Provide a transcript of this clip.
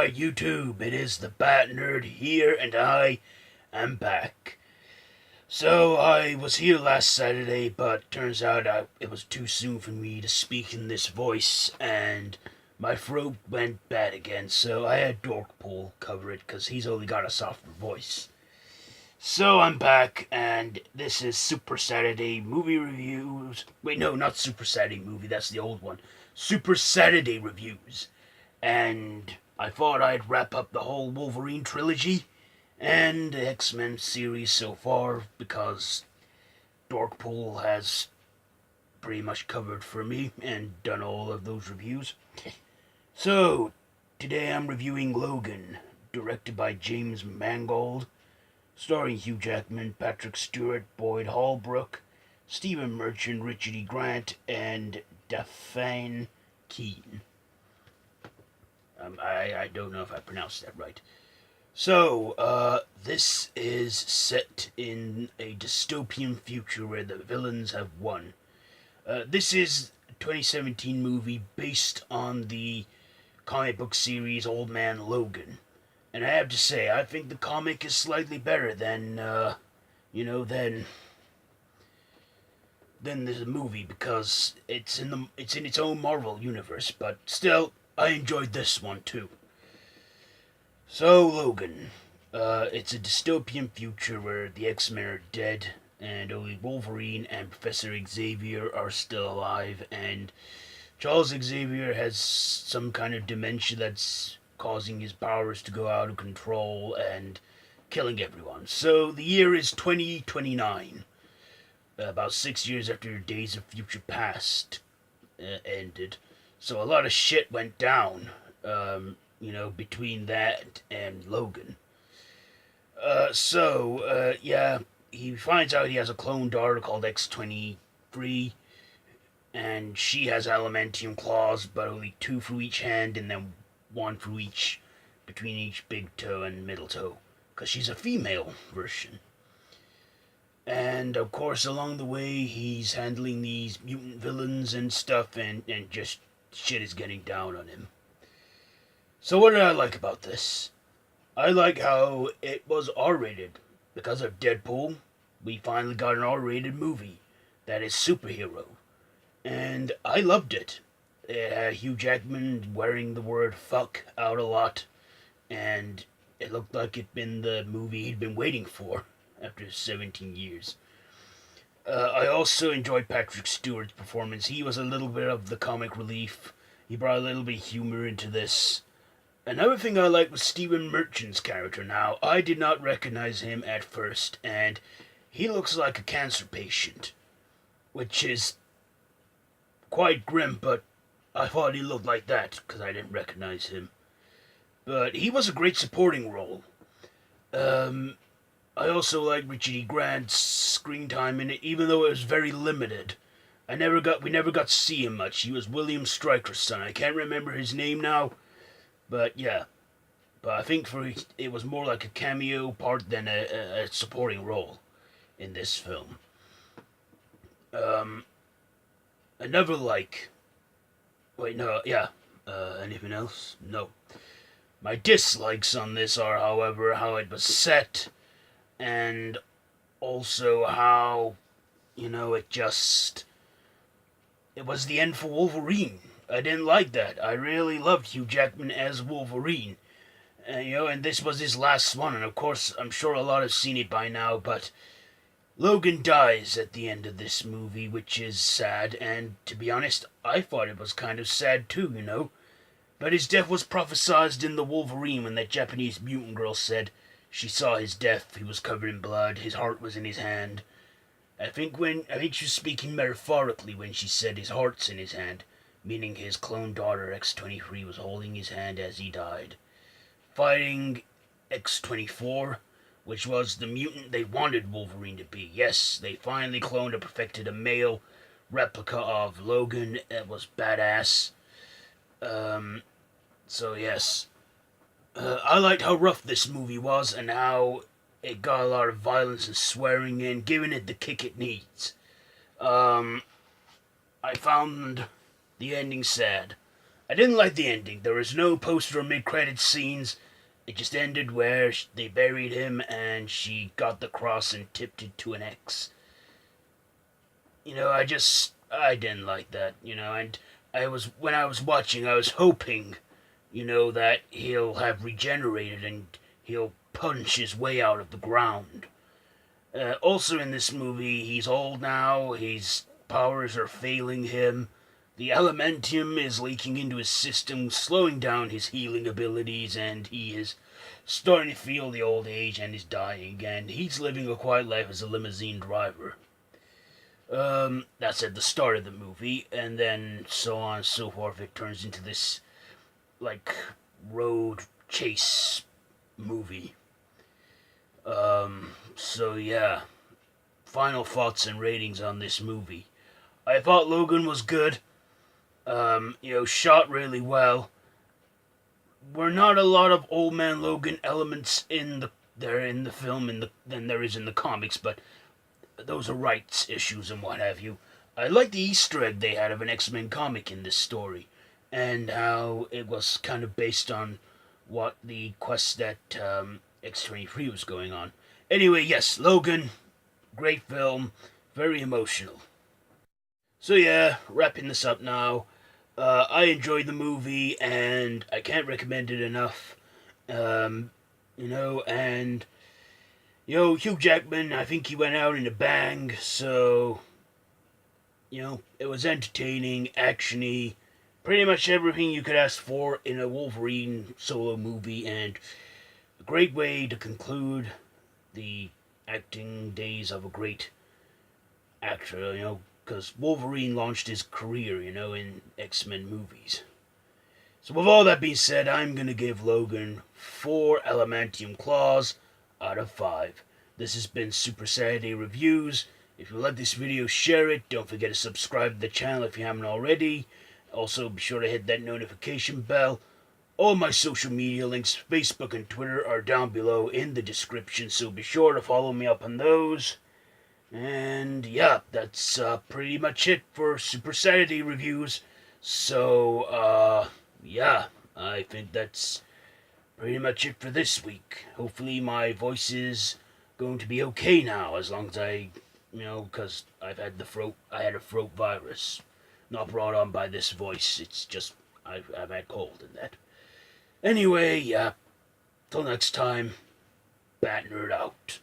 Alright, YouTube, it is the Bat Nerd here, and I am back. So, I was here last Saturday, but turns out it was too soon for me to speak in this voice, and my throat went bad again, so I had Dorkpool cover it, because he's only got a softer voice. So, I'm back, and this is Super Saturday Movie Reviews. Wait, no, not Super Saturday Movie, that's the old one. Super Saturday Reviews. And I thought I'd wrap up the whole Wolverine trilogy and the X-Men series so far, because Dorkpool has pretty much covered for me and done all of those reviews. So, today I'm reviewing Logan, directed by James Mangold, starring Hugh Jackman, Patrick Stewart, Boyd Holbrook, Stephen Merchant, Richard E. Grant, and Dafne Keen. I don't know if I pronounced that right. So, this is set in a dystopian future where the villains have won. This is a 2017 movie based on the comic book series Old Man Logan. And I have to say, I think the comic is slightly better than the movie, because it's in its own Marvel universe, but still, I enjoyed this one too. So, Logan. It's a dystopian future where the X-Men are dead, and only Wolverine and Professor Xavier are still alive, and Charles Xavier has some kind of dementia that's causing his powers to go out of control and killing everyone. So, the year is 2029. About 6 years after Days of Future Past ended. So a lot of shit went down, between that and Logan. He finds out he has a clone daughter called X-23, and she has adamantium claws, but only 2 for each hand, and then 1 for each, between each big toe and middle toe, because she's a female version. And, of course, along the way, he's handling these mutant villains and stuff, and just shit is getting down on him. So what did I like about this? I like how it was R-rated. Because of Deadpool, we finally got an R-rated movie that is superhero. And I loved it. It had Hugh Jackman wearing the word fuck out a lot, and it looked like it'd been the movie he'd been waiting for after 17 years. I also enjoyed Patrick Stewart's performance. He was a little bit of the comic relief. He brought a little bit of humor into this. Another thing I liked was Stephen Merchant's character. Now, I did not recognize him at first, and he looks like a cancer patient, which is quite grim, but I thought he looked like that because I didn't recognize him. But he was a great supporting role. I also like Richard E. Grant's screen time in it, even though it was very limited. We never got to see him much. He was William Stryker's son. I can't remember his name now, but yeah. But I think it was more like a cameo part than a supporting role in this film. Anything else? No. My dislikes on this are, however, how it was set, and also how, it was the end for Wolverine. I didn't like that. I really loved Hugh Jackman as Wolverine. And this was his last one, and of course, I'm sure a lot have seen it by now, but Logan dies at the end of this movie, which is sad, and to be honest, I thought it was kind of sad too, But his death was prophesied in the Wolverine when that Japanese mutant girl said she saw his death. He was covered in blood. His heart was in his hand. I think she was speaking metaphorically when she said his heart's in his hand, meaning his clone daughter X-23 was holding his hand as he died, fighting X-24, which was the mutant they wanted Wolverine to be. Yes, they finally cloned and perfected a male replica of Logan. It was badass. I liked how rough this movie was and how it got a lot of violence and swearing in, giving it the kick it needs. I found the ending sad. I didn't like the ending. There was no post or mid-credit scenes. It just ended where they buried him and she got the cross and tipped it to an X. I didn't like that, and when I was watching, I was hoping, that he'll have regenerated and he'll punch his way out of the ground. Also in this movie, he's old now, his powers are failing him, the elementium is leaking into his system, slowing down his healing abilities, and he is starting to feel the old age and is dying, and he's living a quiet life as a limousine driver. That's at the start of the movie, and then so on and so forth. It turns into this, like, road chase movie. So yeah. Final thoughts and ratings on this movie. I thought Logan was good. Shot really well. Were not a lot of Old Man Logan elements in the film than there is in the comics, but those are rights issues and what have you. I like the Easter egg they had of an X-Men comic in this story, and how it was kind of based on what the quest that X-23 was going on. Anyway, yes, Logan, great film, very emotional. So yeah, wrapping this up now. I enjoyed the movie, and I can't recommend it enough. Um, and Hugh Jackman, I think he went out in a bang, so, it was entertaining, actiony, pretty much everything you could ask for in a Wolverine solo movie, and a great way to conclude the acting days of a great actor, because Wolverine launched his career, in X-Men movies. So with all that being said, I'm going to give Logan 4 Adamantium Claws out of 5. This has been Super Saturday Reviews. If you like this video, share it. Don't forget to subscribe to the channel if you haven't already. Also, be sure to hit that notification bell. All my social media links, Facebook and Twitter, are down below in the description, so be sure to follow me up on those. And yeah, that's pretty much it for Super Saturday Reviews. So, yeah, I think that's pretty much it for this week. Hopefully my voice is going to be okay now, as long as because I had a throat virus. Not brought on by this voice, it's just, I've had cold and that. Anyway, yeah, till next time, Bat Nerd out.